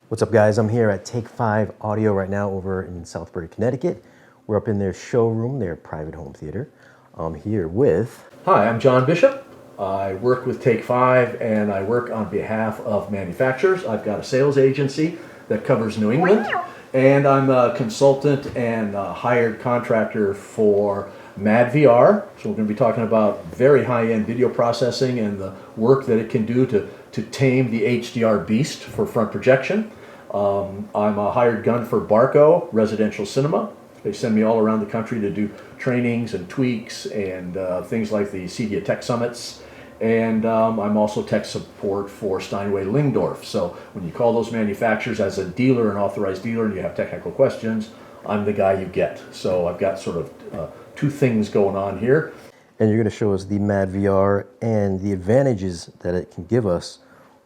What's up, guys? I'm here at Take 5 Audio right now over in Southbury, Connecticut. We're up in their showroom, their private home theater. I'm here with... Hi, I'm John Bishop. I work with Take 5 and I work on behalf of manufacturers. I've got a sales agency that covers New England, and I'm a consultant and a hired contractor for MadVR. So we're going to be talking about very high-end video processing and the work that it can do to tame the HDR beast for front projection. I'm a hired gun for Barco Residential Cinema. They send me all around the country to do trainings and tweaks and things like the CEDIA Tech Summits. And I'm also tech support for Steinway Lingdorf. So when you call those manufacturers as a dealer, an authorized dealer, and you have technical questions, I'm the guy you get. So I've got sort of two things going on here. And you're going to show us the MadVR and the advantages that it can give us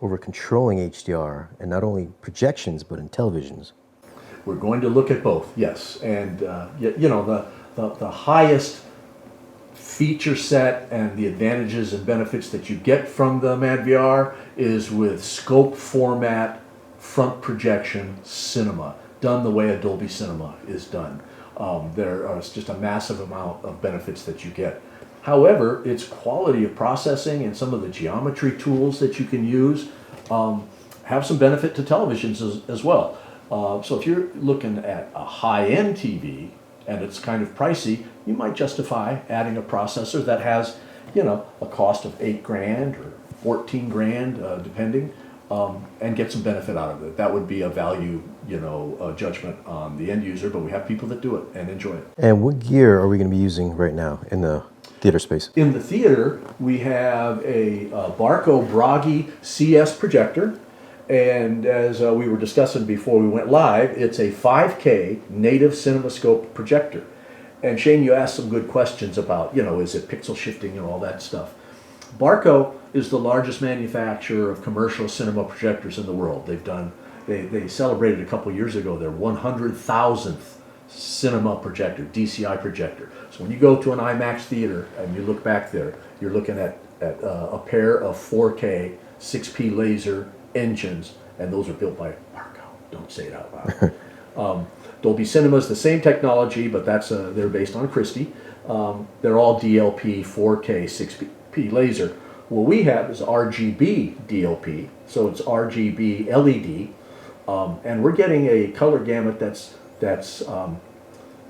over controlling HDR, and not only projections, but in televisions. We're going to look at both, yes. And you know, the highest feature set and the advantages and benefits that you get from the MadVR is with scope format front projection cinema, done the way a Dolby Cinema is done. There is just a massive amount of benefits that you get. However, its quality of processing and some of the geometry tools that you can use have some benefit to televisions as well. So if you're looking at a high-end TV and it's kind of pricey, you might justify adding a processor that has, you know, a cost of $8,000 or 14 grand, depending, and get some benefit out of it. That would be a value, you know, judgment on the end user, but we have people that do it and enjoy it. And what gear are we going to be using right now in the theater space? In the theater, we have a Barco Bragi CS projector. And as we were discussing before we went live, it's a 5K native CinemaScope projector. And Shane, you asked some good questions about, you know, is it pixel shifting and all that stuff. Barco is the largest manufacturer of commercial cinema projectors in the world. They celebrated a couple years ago their 100,000th cinema projector, DCI projector. So when you go to an IMAX theater and you look back there, you're looking at a pair of 4K 6P laser engines, and those are built by Barco. Don't say it out loud. Dolby Cinema is the same technology, but they're based on Christie. They're all DLP 4K 6P laser. What we have is RGB DLP, so it's RGB LED, and we're getting a color gamut that's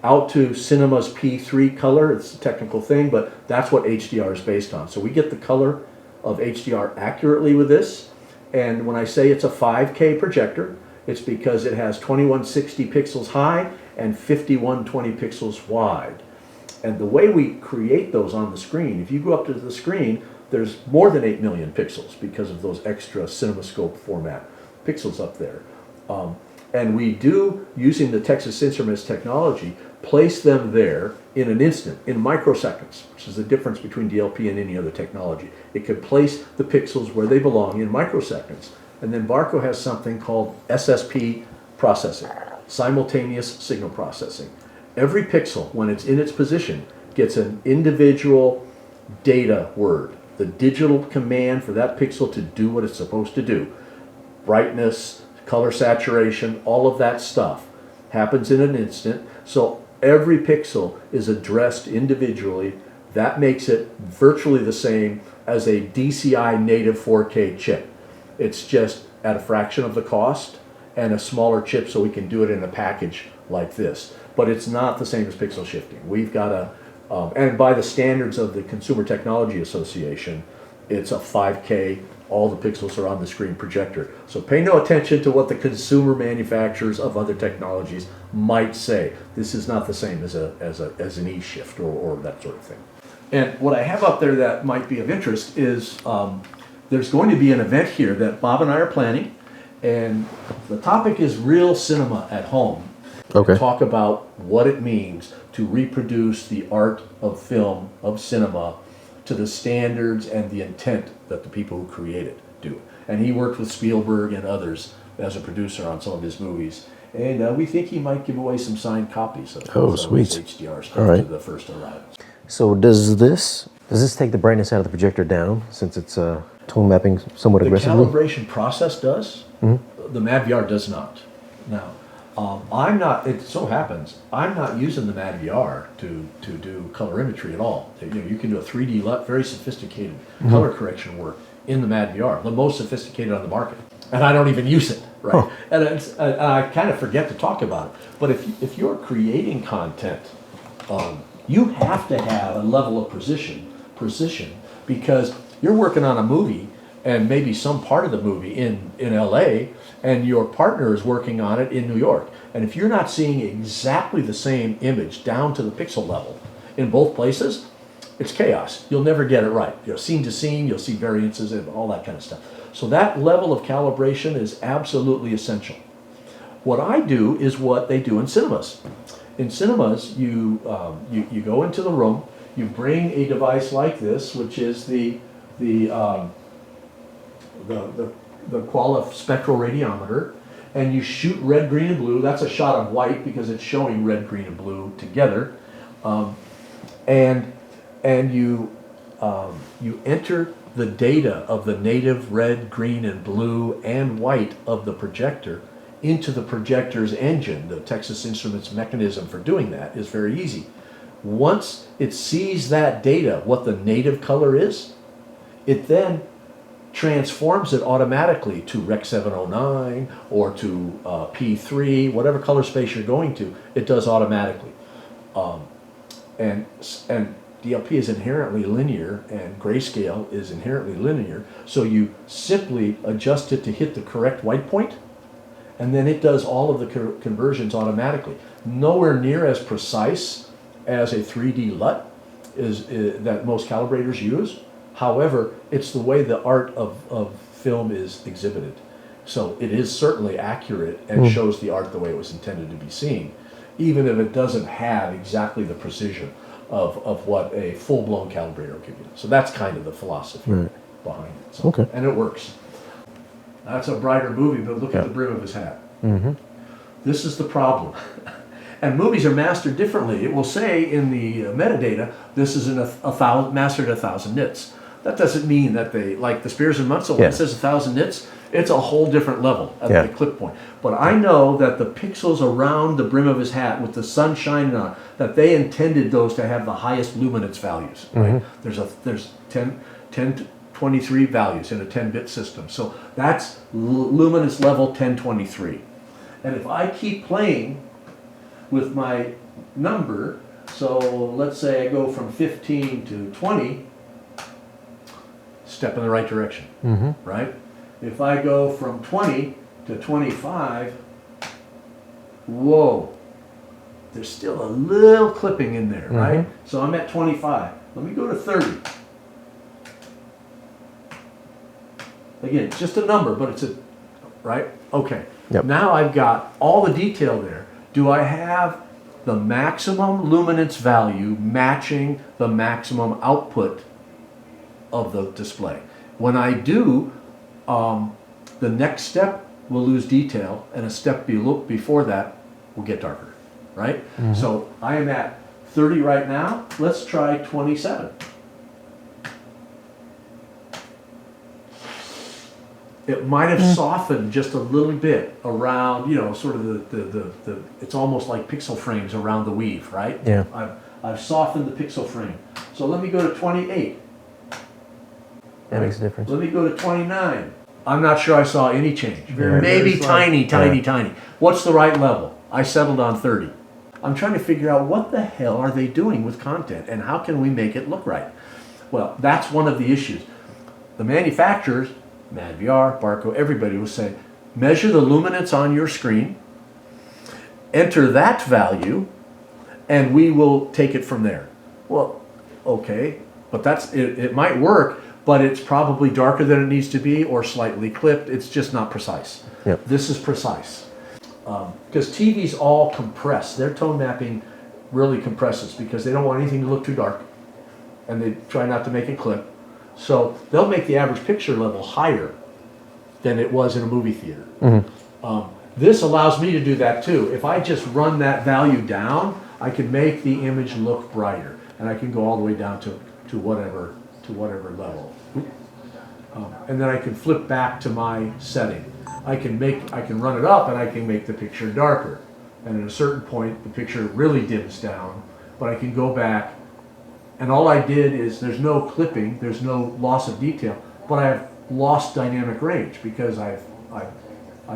out to Cinema's P3 color. It's a technical thing, but that's what HDR is based on. So we get the color of HDR accurately with this. And when I say it's a 5K projector, it's because it has 2160 pixels high and 5120 pixels wide. And the way we create those on the screen, if you go up to the screen, there's more than 8 million pixels because of those extra CinemaScope format pixels up there. And we do, using the Texas Instruments technology, place them there in an instant, in microseconds, which is the difference between DLP and any other technology. It can place the pixels where they belong in microseconds. And then Barco has something called SSP processing, simultaneous signal processing. Every pixel, when it's in its position, gets an individual data word, the digital command for that pixel to do what it's supposed to do. Brightness, color saturation, all of that stuff happens in an instant. So every pixel is addressed individually. That makes it virtually the same as a DCI native 4K chip. It's just at a fraction of the cost and a smaller chip, so we can do it in a package like this. But it's not the same as pixel shifting. We've got and by the standards of the Consumer Technology Association, it's a 5K, all the pixels are on the screen projector. So pay no attention to what the consumer manufacturers of other technologies might say. This is not the same as an E-shift or that sort of thing. And what I have up there that might be of interest is there's going to be an event here that Bob and I are planning, and the topic is real cinema at home. Okay. Talk about what it means to reproduce the art of film, of cinema, to the standards and the intent that the people who create it do. And he worked with Spielberg and others as a producer on some of his movies. And we think he might give away some signed copies of sweet. HDR stuff right. to the first arrivals. So does this take the brightness out of the projector down, since it's tone mapping somewhat aggressively? The calibration process does. The MadVR does not. Now, I'm not, it so happens, I'm not using the MadVR to do colorimetry at all. You know, you can do a 3D LUT, very sophisticated color correction work in the MadVR, the most sophisticated on the market. And I don't even use it, right? Huh. And I kind of forget to talk about it. But if you're creating content, you have to have a level of precision, because you're working on a movie and maybe some part of the movie in LA, and your partner is working on it in New York. And if you're not seeing exactly the same image down to the pixel level in both places, it's chaos. You'll never get it right. You know, scene to scene, you'll see variances and all that kind of stuff. So that level of calibration is absolutely essential. What I do is what they do in cinemas. In cinemas, you go into the room, you bring a device like this, which is the Qualif spectral radiometer, and you shoot red, green, and blue. That's a shot of white because it's showing red, green, and blue together, and you enter the data of the native red, green, and blue and white of the projector into the projector's engine. The Texas Instruments mechanism for doing that is very easy. Once it sees that data, what the native color is, it then transforms it automatically to Rec 709 or to P3, whatever color space you're going to, it does automatically. And DLP is inherently linear and grayscale is inherently linear, so you simply adjust it to hit the correct white point, and then it does all of the conversions automatically. Nowhere near as precise as a 3D LUT that most calibrators use. However, it's the way the art of film is exhibited. So it is certainly accurate and shows the art the way it was intended to be seen, even if it doesn't have exactly the precision of what a full-blown calibrator will give you. So that's kind of the philosophy behind it. So, Okay. and it works. That's a brighter movie, but look at the brim of his hat. This is the problem. And movies are mastered differently. It will say in the metadata, this is mastered 1,000 nits. That doesn't mean that they, like the Spears and Munsell, when it says 1,000 nits, it's a whole different level at the clip point. But I know that the pixels around the brim of his hat with the sun shining on, that they intended those to have the highest luminance values. Right? There's 10 to 23 values in a 10-bit system. So that's luminance level 1023. And if I keep playing with my number, so let's say I go from 15 to 20, step in the right direction, right? If I go from 20 to 25, whoa, there's still a little clipping in there, right? So I'm at 25. Let me go to 30. Again, it's just a number, but it's right? Okay. Yep. Now I've got all the detail there. Do I have the maximum luminance value matching the maximum output of the display? When I do, the next step will lose detail, and a step before that will get darker, right? So I am at 30 right now. Let's try 27. It might have softened just a little bit around, you know, sort of the it's almost like pixel frames around the weave, right? Yeah. I've softened the pixel frame. So let me go to 28. That makes a difference. Let me go to 29. I'm not sure I saw any change. Very, Maybe very tiny. What's the right level? I settled on 30. I'm trying to figure out what the hell are they doing with content and how can we make it look right? Well, that's one of the issues. The manufacturers, MadVR, Barco, everybody will say, measure the luminance on your screen, enter that value, and we will take it from there. Well, okay, but it might work, but it's probably darker than it needs to be or slightly clipped. It's just not precise. Yep. This is precise. Because TVs all compress. Their tone mapping really compresses because they don't want anything to look too dark, and they try not to make it clip. So they'll make the average picture level higher than it was in a movie theater. This allows me to do that too. If I just run that value down, I can make the image look brighter, and I can go all the way down to whatever level. And then I can flip back to my setting. I can run it up and I can make the picture darker. And at a certain point, the picture really dims down, but I can go back, and all I did is, there's no clipping, there's no loss of detail, but I've lost dynamic range because I've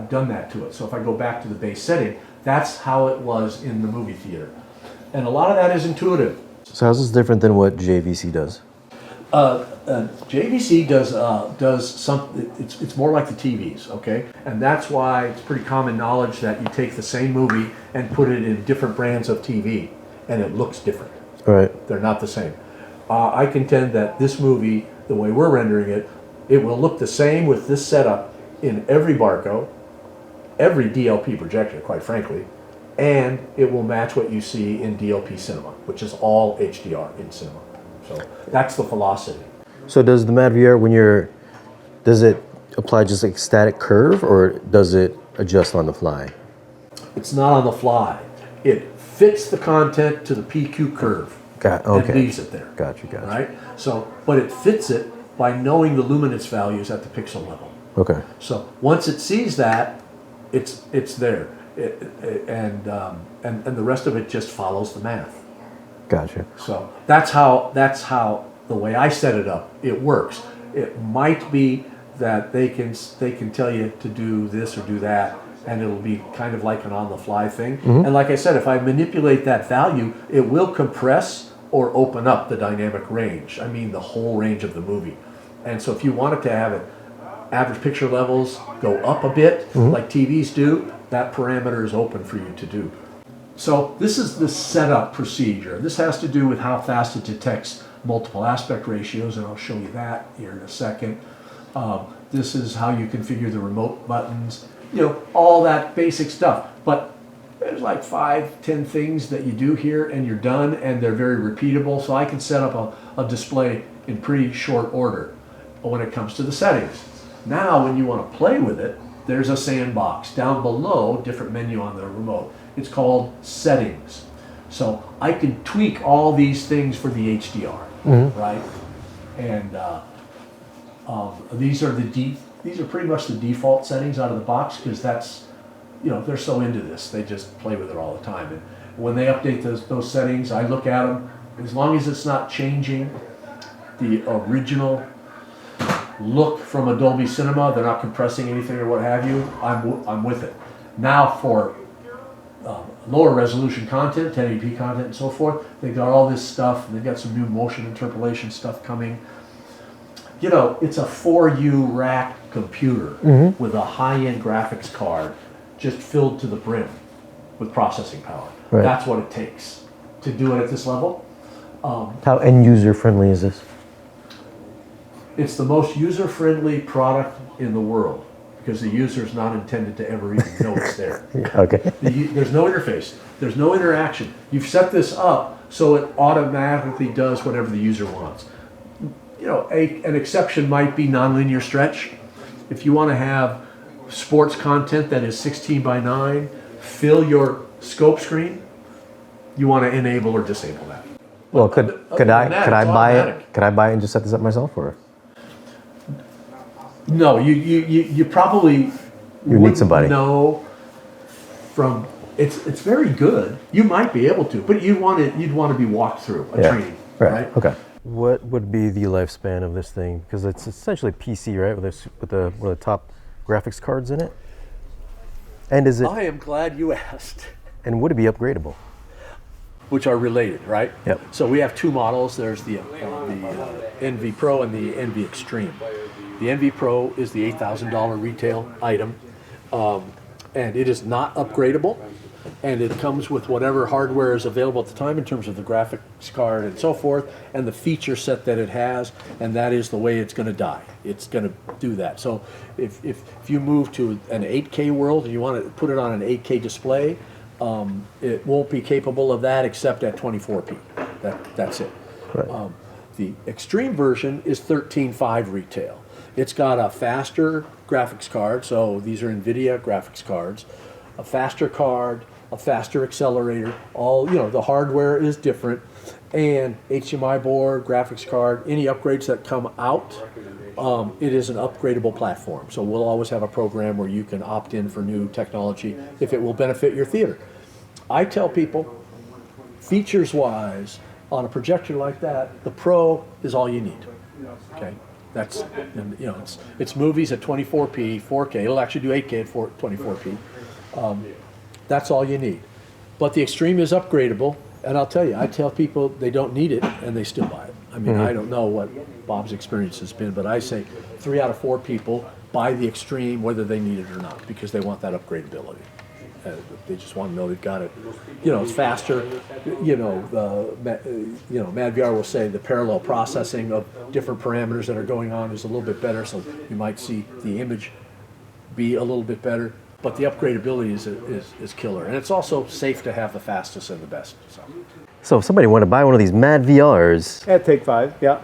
done that to it. So if I go back to the base setting, that's how it was in the movie theater. And a lot of that is intuitive. So how's this different than what JVC does? JVC does something. It's more like the TVs, okay? And that's why it's pretty common knowledge that you take the same movie and put it in different brands of TV, and it looks different. Right. They're not the same. I contend that this movie, the way we're rendering it, it will look the same with this setup in every Barco, every DLP projector, quite frankly, and it will match what you see in DLP cinema, which is all HDR in cinema. So that's the philosophy. So does the MadVR, does it apply just like static curve, or does it adjust on the fly? It's not on the fly. It fits the content to the PQ curve and leaves it there. Gotcha. Right? So, but it fits it by knowing the luminance values at the pixel level. Okay. So once it sees that, it's there, and the rest of it just follows the math. Gotcha. So that's how the way I set it up, it works. It might be that they can tell you to do this or do that, and it'll be kind of like an on-the-fly thing. And like I said, if I manipulate that value, it will compress or open up the dynamic range. I mean the whole range of the movie. And so if you wanted to have it, average picture levels go up a bit, like TVs do, that parameter is open for you to do. So this is the setup procedure. This has to do with how fast it detects multiple aspect ratios, and I'll show you that here in a second. This is how you configure the remote buttons, all that basic stuff. But there's like 5-10 things that you do here and you're done, and they're very repeatable. So I can set up a display in pretty short order when it comes to the settings. Now when you want to play with it, there's a sandbox down below, different menu on the remote. It's called settings. So I can tweak all these things for the HDR, right? And these are pretty much the default settings out of the box, because that's, they're so into this, they just play with it all the time. And when they update those settings, I look at them. As long as it's not changing the original look from a Dolby Cinema, they're not compressing anything or what have you, I'm with it. Now for lower resolution content, 1080p content and so forth, they've got all this stuff, and they've got some new motion interpolation stuff coming. It's a 4U rack computer with a high-end graphics card just filled to the brim with processing power. Right. That's what it takes to do it at this level. How end user friendly is this? It's the most user-friendly product in the world, because the user is not intended to ever even know it's there. Okay. There's no interface. There's no interaction. You've set this up so it automatically does whatever the user wants. An exception might be nonlinear stretch. If you want to have sports content that is 16:9, fill your scope screen, you want to enable or disable that. Well, could I buy it and just set this up myself, or? No, you probably need somebody. No, from it's very good. You might be able to, but you'd want to be walked through a training, right? Okay. What would be the lifespan of this thing? Because it's essentially PC, right? With one of the top graphics cards in it. And is it? I am glad you asked. And would it be upgradable? Which are related, right? Yep. So we have two models. There's the NV Pro and the NV Extreme. The NV Pro is the $8,000 retail item, and it is not upgradable, and it comes with whatever hardware is available at the time in terms of the graphics card and so forth, and the feature set that it has, and that is the way it's going to die. It's going to do that. So if you move to an 8K world and you want to put it on an 8K display, it won't be capable of that except at 24p. That's it. Right. The Extreme version is $13,500 retail. It's got a faster graphics card, so these are NVIDIA graphics cards, a faster card, a faster accelerator, the hardware is different, and HDMI board, graphics card, any upgrades that come out It is an upgradable platform, so we'll always have a program where you can opt in for new technology if it will benefit your theater. I tell people, features-wise, on a projector like that, the Pro is all you need. Okay, that's, you know, it's movies at 24p, 4K. It'll actually do 8K at 24p. That's all you need. But the Extreme is upgradable, and I'll tell you, I tell people they don't need it, and they still buy it. I mean, I don't know what Bob's experience has been, but I say 3 out of 4 people buy the Extreme whether they need it or not, because they want that upgradability. They just want to know they've got it. You know, it's faster. You know, MadVR will say the parallel processing of different parameters that are going on is a little bit better, so you might see the image be a little bit better. But the upgradability is killer, and it's also safe to have the fastest and the best. So if somebody wanted to buy one of these MadVRs, At Take 5, yeah.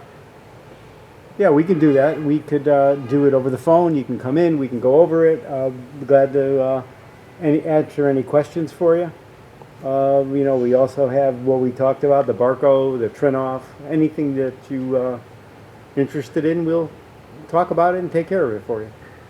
Yeah, we can do that. We could do it over the phone. You can come in. We can go over it. Be glad to answer any questions for you. You know, we also have what we talked about, the Barco, the Trinoff, anything that you interested in, we'll talk about it and take care of it for you.